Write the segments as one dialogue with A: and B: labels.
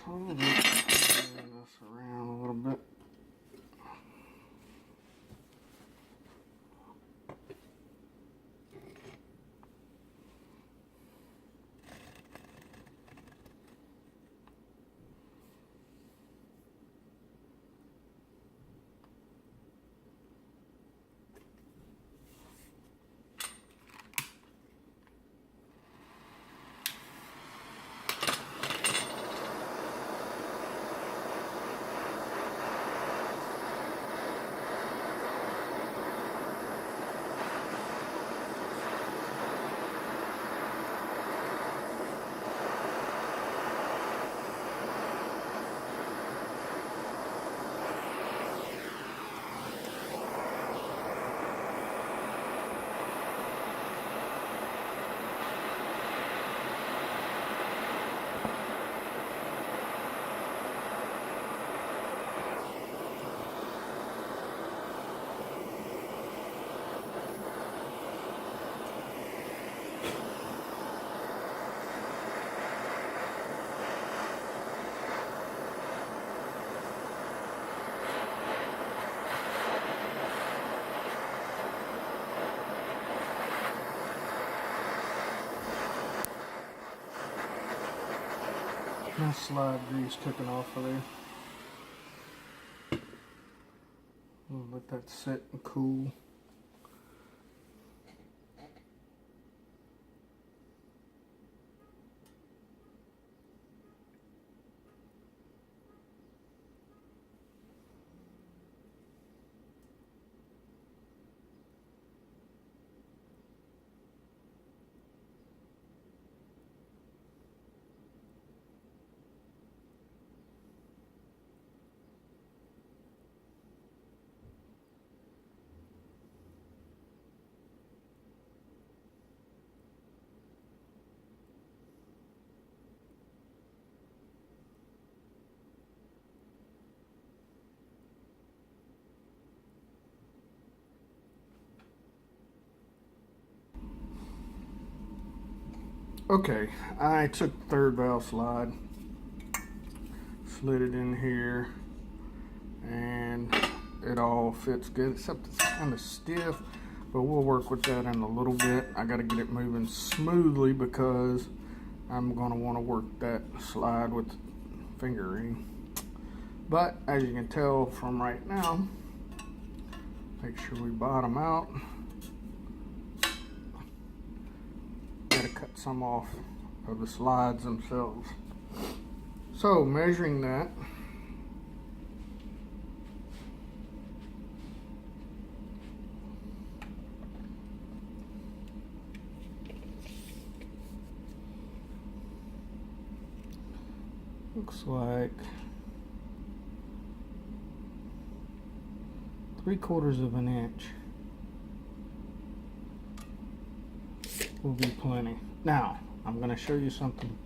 A: Probably move this around a little bit. Nice slide grease cooking off of there. We'll let that sit and cool. Okay, I took the third valve slide, slid it in here, and it all fits good, except it's kind of stiff, but we'll work with that in a little bit. I got to get it moving smoothly because I'm going to want to work that slide with fingering. But as you can tell from right now, make sure we bottom out. Cut some off of the slides themselves. So measuring that, looks like 3/4 of an inch will be plenty. Now, I'm going to show you something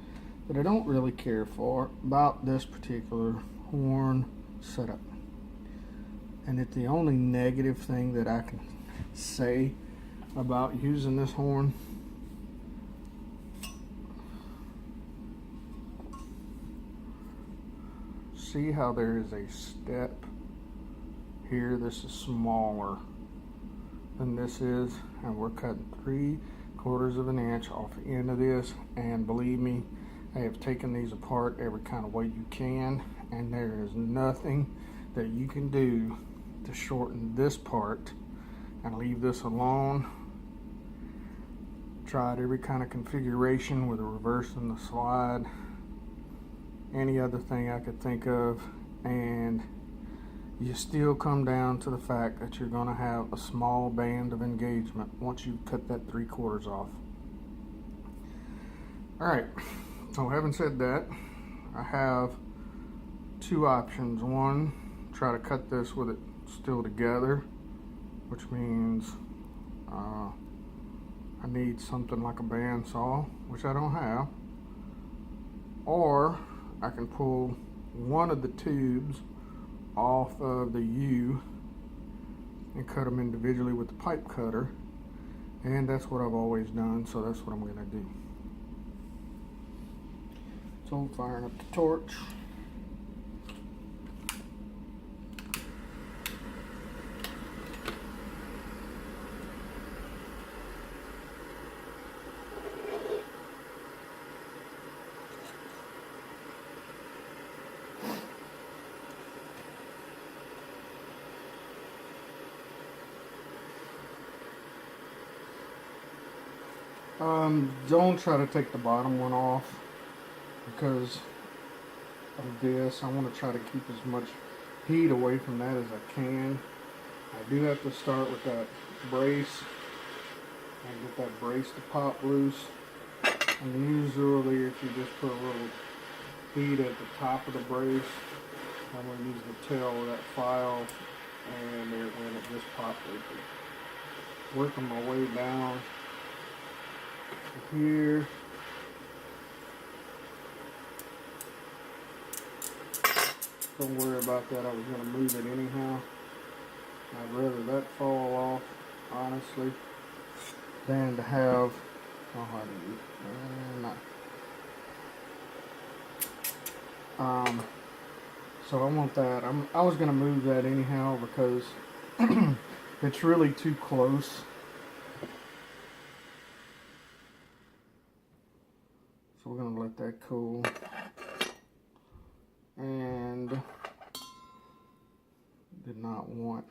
A: that I don't really care for about this particular horn setup. And it's the only negative thing that I can say about using this horn. See how there is a step here? This is smaller than this is, and we're cutting 3/4 of an inch off the end of this, and believe me, I have taken these apart every kind of way you can, and there is nothing that you can do to shorten this part and leave this alone. Tried every kind of configuration with reversing the slide, any other thing I could think of, and you still come down to the fact that you're going to have a small band of engagement once you cut that 3/4 off. Alright, so having said that, I have two options. One, try to cut this with it still together, which means I need something like a bandsaw, which I don't have. Or I can pull one of the tubes off of the U and cut them individually with the pipe cutter, and that's what I've always done, so that's what I'm going to do. So I'm firing up the torch. Don't try to take the bottom one off because of this. I want to try to keep as much heat away from that as I can. I do have to start with that brace and get that brace to pop loose. And usually if you just put a little heat at the top of the brace, I'm going to use the tail of that file, and when it just popped open. Working my way down to here. Don't worry about that, I was going to move it anyhow. I'd rather that fall off, honestly, than to have, oh, how do you, so I want that. I was going to move that anyhow because it's really too close. So we're going to let that cool. And did not want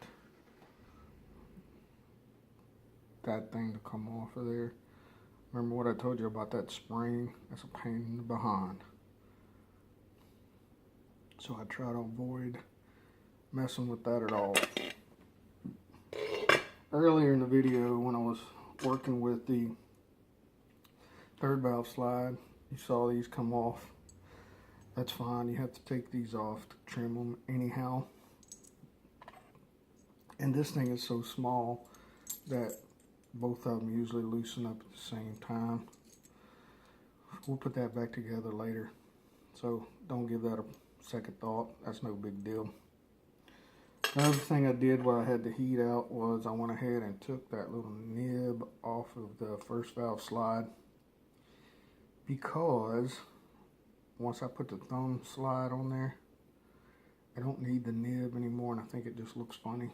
A: that thing to come off of there. Remember what I told you about that spring? That's a pain in the behind. So I try to avoid messing with that at all. Earlier in the video when I was working with the third valve slide, you saw these come off. That's fine, you have to take these off to trim them anyhow. And this thing is so small that both of them usually loosen up at the same time. We'll put that back together later, so don't give that a second thought. That's no big deal. Another thing I did while I had the heat out was I went ahead and took that little nib off of the first valve slide, because once I put the thumb slide on there, I don't need the nib anymore, and I think it just looks funny.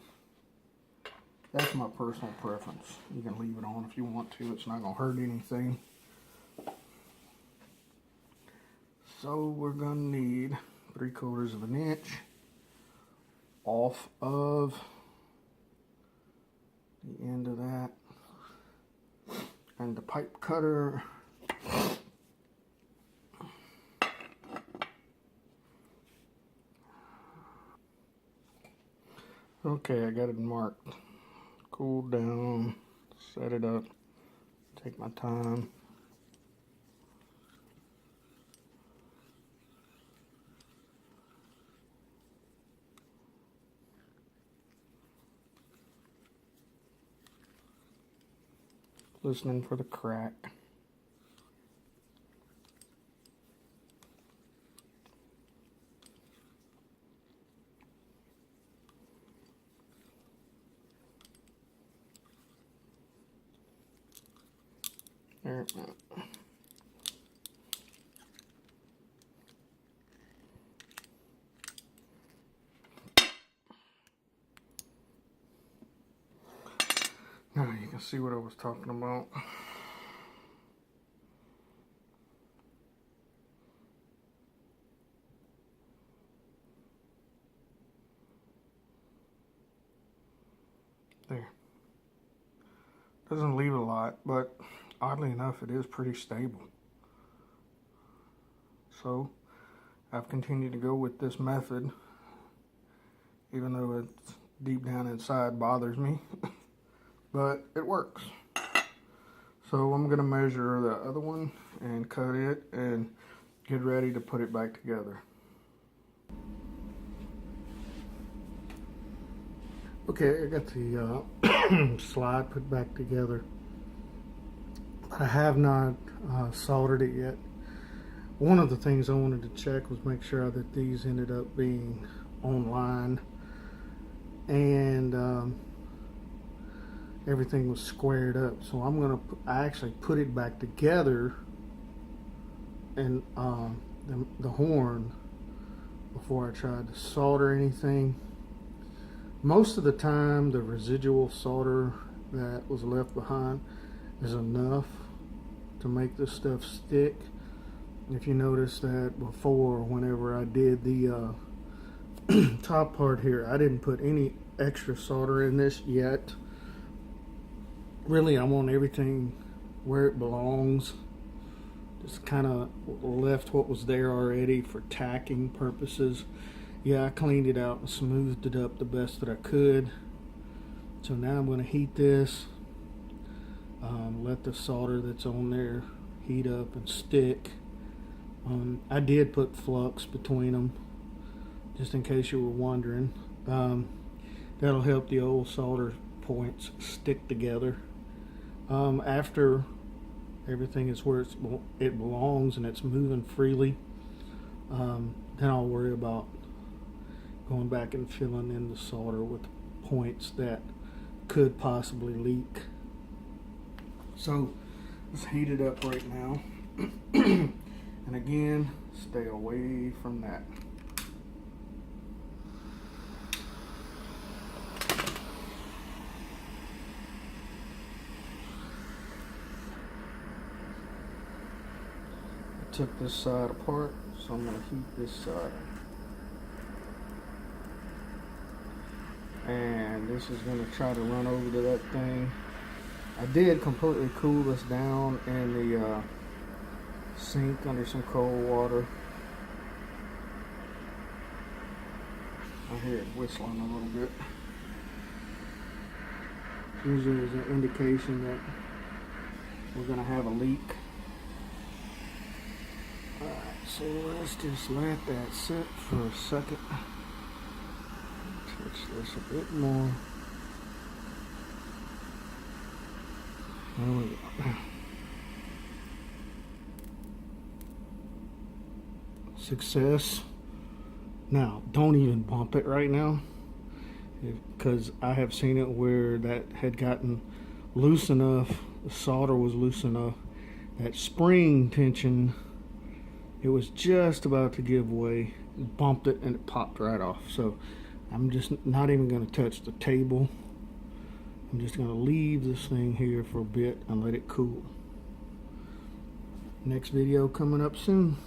A: That's my personal preference. You can leave it on if you want to. It's not going to hurt anything. So we're going to need 3/4 of an inch off of the end of that. And the pipe cutter, okay, I got it marked. Cool down, set it up, take my time. Listening for the crack. There. Now you can see what I was talking about. There. Doesn't leave a lot, but oddly enough, it is pretty stable. So I've continued to go with this method, even though it's deep down inside bothers me, but it works. So I'm gonna measure the other one and cut it and get ready to put it back together. Okay, I got the slide put back together. I have not soldered it yet. One of the things I wanted to check was make sure that these ended up being online and everything was squared up. So I'm gonna I actually put it back together and the horn before I tried to solder anything. Most of the time the residual solder that was left behind is enough to make this stuff stick. If you notice that before, whenever I did the top part here, I didn't put any extra solder in this yet. Really, I want everything where it belongs. Just kind of left what was there already for tacking purposes. Yeah, I cleaned it out and smoothed it up the best that I could. So now I'm going to heat this. Let the solder that's on there heat up and stick. I did put flux between them, just in case you were wondering. That'll help the old solder points stick together. After everything is where it belongs and it's moving freely, then I'll worry about going back and filling in the solder with points that could possibly leak. So let's heat it up right now. And again, stay away from that. I took this side apart, so I'm going to heat this side. And this is going to try to run over to that thing. I did completely cool this down in the sink under some cold water. I hear it whistling a little bit. Usually is an indication that we're going to have a leak. Alright, so let's just let that sit for a second. Touch this a bit more. There we go. Success. Now, don't even bump it right now, because I have seen it where that had gotten loose enough, the solder was loose enough, that spring tension, it was just about to give way, bumped it and it popped right off. So I'm just not even going to touch the table. I'm just going to leave this thing here for a bit and let it cool. Next video coming up soon.